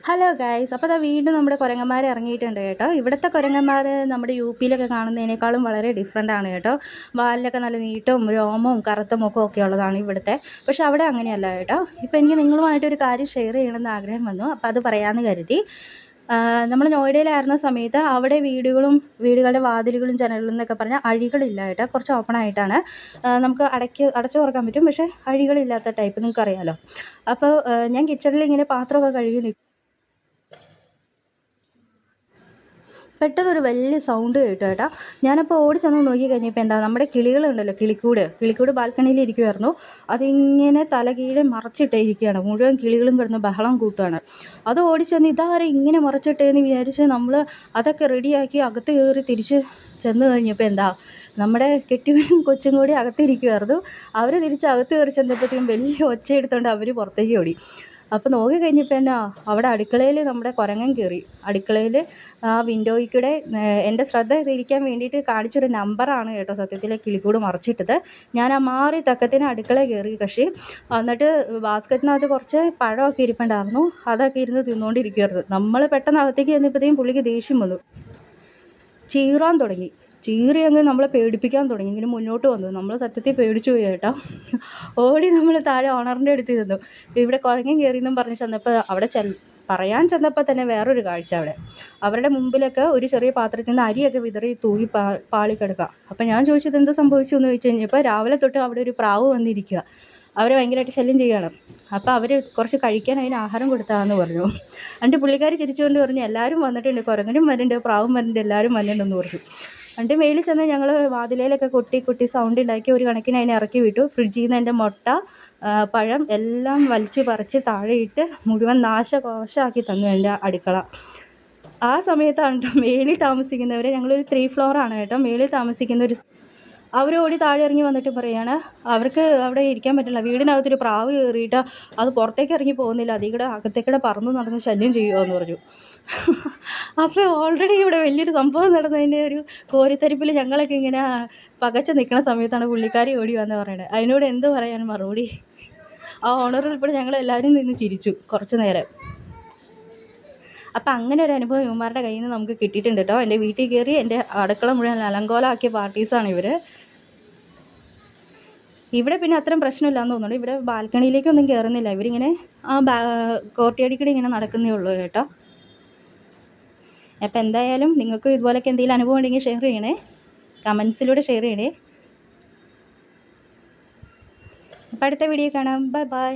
Hello guys, അപ്പോൾ ദാ വീണ്ടും നമ്മുടെ കുരങ്ങന്മാർ ഇറങ്ങിയിട്ടുണ്ട് കേട്ടോ. ഇവിടുത്തെ കുരങ്ങന്മാർ നമ്മുടെ യു പിയിലൊക്കെ കാണുന്നതിനേക്കാളും വളരെ ഡിഫറെൻ്റ് ആണ് കേട്ടോ. വാലിലൊക്കെ നല്ല നീട്ടവും രോമവും കറുത്ത മുഖവും ഒക്കെ ഉള്ളതാണ് ഇവിടുത്തെ. പക്ഷെ അവിടെ അങ്ങനെയല്ല കേട്ടോ. ഇപ്പോൾ എനിക്ക് നിങ്ങളുമായിട്ടൊരു കാര്യം ഷെയർ ചെയ്യണമെന്ന് ആഗ്രഹം വന്നു, അപ്പോൾ അത് പറയാമെന്ന് കരുതി. നമ്മൾ നോയിഡയിലായിരുന്ന സമയത്ത് അവിടെ വീടുകളുടെ വാതിലുകളും ജനലുകളും എന്നൊക്കെ പറഞ്ഞാൽ അഴികളില്ല കേട്ടോ. കുറച്ച് ഓപ്പൺ ആയിട്ടാണ്. നമുക്ക് അടച്ചു തുറക്കാൻ പറ്റും, പക്ഷേ അഴികളില്ലാത്ത ടൈപ്പ്, നിങ്ങൾക്കറിയാമല്ലോ. അപ്പോൾ ഞാൻ കിച്ചണിൽ ഇങ്ങനെ പാത്രമൊക്കെ കഴുകി പെട്ടെന്നൊരു വലിയ സൗണ്ട് കേട്ടു കേട്ടോ. ഞാനപ്പോൾ ഓടി ചെന്ന് നോക്കി കഴിഞ്ഞപ്പോൾ എന്താ, നമ്മുടെ കിളികളുണ്ടല്ലോ, കിളിക്കൂട് ബാൽക്കണിയിൽ ഇരിക്കുമായിരുന്നു. അതിങ്ങനെ തലകീഴെ മറച്ചിട്ടേ ഇരിക്കുകയാണ്. മുഴുവൻ കിളികളും കിടന്ന് ബഹളം കൂട്ടുകയാണ്. അത് ഓടിച്ചെന്ന് ഇതാരെ ഇങ്ങനെ മറച്ചിട്ടേന്ന് വിചാരിച്ച് നമ്മൾ അതൊക്കെ റെഡിയാക്കി അകത്ത് കയറി തിരിച്ച് ചെന്ന് കഴിഞ്ഞപ്പോൾ എന്താ, നമ്മുടെ കെട്ടിയവനും കൊച്ചും കൂടി അകത്തിരിക്കുമായിരുന്നു. അവർ തിരിച്ച് അകത്ത് കയറി ചെന്നപ്പോഴത്തേക്കും വലിയ ഒച്ച എടുത്തുകൊണ്ട് അവർ പുറത്തേക്ക് ഓടി. അപ്പോൾ നോക്കി കഴിഞ്ഞപ്പോൾ എന്നാ, അവിടെ അടുക്കളയിൽ നമ്മുടെ കുരങ്ങൻ കയറി. അടുക്കളയിൽ ആ വിൻഡോയിൽ കൂടെ എൻ്റെ ശ്രദ്ധ തിരിക്കാൻ വേണ്ടിയിട്ട് കാണിച്ചൊരു നമ്പറാണ് കേട്ടോ സത്യത്തിൽ കിളിക്കൂട് മറിച്ചിട്ടത്. ഞാൻ ആ മാറി തക്കത്തിന് അടുക്കള കയറി കക്ഷി. എന്നിട്ട് ബാസ്ക്കറ്റിനകത്ത് കുറച്ച് പഴമൊക്കെ ഇരിപ്പുണ്ടായിരുന്നു, അതൊക്കെ ഇരുന്ന് തിന്നുകൊണ്ടിരിക്കുമായിരുന്നു. നമ്മൾ പെട്ടെന്ന് അകത്തേക്ക് ചെന്നപ്പോഴത്തേക്കും പുള്ളിക്ക് ദേഷ്യം വന്നു, ചീറാൻ തുടങ്ങി. ചീറി അങ്ങ് നമ്മളെ പേടിപ്പിക്കാൻ തുടങ്ങി. ഇങ്ങനെ മുന്നോട്ട് വന്നു. നമ്മൾ സത്യത്തിൽ പേടിച്ചു പോയി കേട്ടോ. ഓടി നമ്മൾ താഴെ ഓണറിൻ്റെ അടുത്ത് ചെന്നു. ഇവിടെ കുരങ്ങൻ കയറിയെന്നും പറഞ്ഞ് ചെന്നപ്പോൾ അവിടെ പറയാൻ ചെന്നപ്പോൾ തന്നെ വേറൊരു കാഴ്ച. അവരുടെ മുമ്പിലൊക്കെ ഒരു ചെറിയ പാത്രത്തിൽ നിന്ന് അരിയൊക്കെ വിതറി തൂങ്ങി പാളിക്കിടക്കുക. അപ്പം ഞാൻ ചോദിച്ചത് എന്ത് സംഭവിച്ചു എന്ന് ചോദിച്ചു കഴിഞ്ഞപ്പോൾ രാവിലെ തൊട്ട് അവിടെ ഒരു പ്രാവ് വന്നിരിക്കുക. അവരെ ഭയങ്കരമായിട്ട് ശല്യം ചെയ്യുകയാണ്. അപ്പോൾ അവർ കുറച്ച് കഴിക്കാൻ അതിന് ആഹാരം കൊടുത്താന്ന് പറഞ്ഞു. എന്നിട്ട് പുള്ളിക്കാർ ചിരിച്ചുകൊണ്ട് പറഞ്ഞു, എല്ലാവരും വന്നിട്ടുണ്ട്, കുരങ്ങനും വരുന്നുണ്ട്, പ്രാവും വരുന്നുണ്ട്, എല്ലാവരും വന്നിട്ടുണ്ടെന്ന് പറഞ്ഞു. എന്നിട്ട് മേളിൽ ചെന്ന് ഞങ്ങൾ വാതിലയിലൊക്കെ കൊട്ടി സൗണ്ട് ഉണ്ടാക്കി ഒരു കണക്കിന് അതിനെ ഇറക്കി വിട്ടു. ഫ്രിഡ്ജിൽ നിന്ന് എൻ്റെ മുട്ട, പഴം എല്ലാം വലിച്ചു പറിച്ച് താഴെയിട്ട് മുഴുവൻ നാശകോശമാക്കി തന്നു എൻ്റെ അടുക്കള. ആ സമയത്താണ് കേട്ടോ മേളിൽ താമസിക്കുന്നവരെ, ഞങ്ങളൊരു 3 ഫ്ലോറാണ് കേട്ടോ, മേളിൽ താമസിക്കുന്ന അവരോടി താഴെ ഇറങ്ങി വന്നിട്ട് പറയുകയാണ് അവർക്ക് അവിടെ ഇരിക്കാൻ പറ്റില്ല, വീടിനകത്തൊരു പ്രാവ് കയറിയിട്ട് അത് പുറത്തേക്ക് ഇറങ്ങി പോകുന്നില്ല, അതികൂടെ അകത്തേക്കൂടെ പറന്ന് നടന്ന് ശല്യം ചെയ്യുമോ എന്ന് പറഞ്ഞു. അപ്പോൾ ഓൾറെഡി ഇവിടെ വലിയൊരു സംഭവം നടന്നതിൻ്റെ ഒരു കോരിത്തരിപ്പിൽ ഞങ്ങളൊക്കെ ഇങ്ങനെ പകച്ച് നിൽക്കുന്ന സമയത്താണ് പുള്ളിക്കാരി ഓടി വന്ന് പറയണത്. അതിനോട് എന്ത് പറയാനും മറുപടി. ആ ഓണർ ഉൾപ്പെടെ ഞങ്ങളെല്ലാവരും നിന്ന് ചിരിച്ചു കുറച്ച് നേരം. അപ്പം അങ്ങനെ ഒരു അനുഭവം ഇവന്മാരുടെ കയ്യിൽ നിന്ന് നമുക്ക് കിട്ടിയിട്ടുണ്ട് കേട്ടോ. എൻ്റെ വീട്ടിൽ കയറി എൻ്റെ അടുക്കള മുഴുവൻ അലങ്കോലമാക്കിയ പാർട്ടീസാണ് ഇവർ. ഇവിടെ പിന്നെ അത്രയും പ്രശ്നമില്ലാന്ന് തോന്നുന്നു. ഇവിടെ ബാൽക്കണിയിലേക്കൊന്നും കയറുന്നില്ല. ഇവരിങ്ങനെ ആ കോർട്ടിയടിക്കൂടെ ഇങ്ങനെ നടക്കുന്നേ ഉള്ളൂ കേട്ടോ. അപ്പം എന്തായാലും നിങ്ങൾക്ക് ഇതുപോലൊക്കെ എന്തെങ്കിലും അനുഭവം ഉണ്ടെങ്കിൽ ഷെയർ ചെയ്യണേ, കമൻസിലൂടെ ഷെയർ ചെയ്യണേ. അപ്പം അടുത്ത വീഡിയോ കാണാം. Bye bye.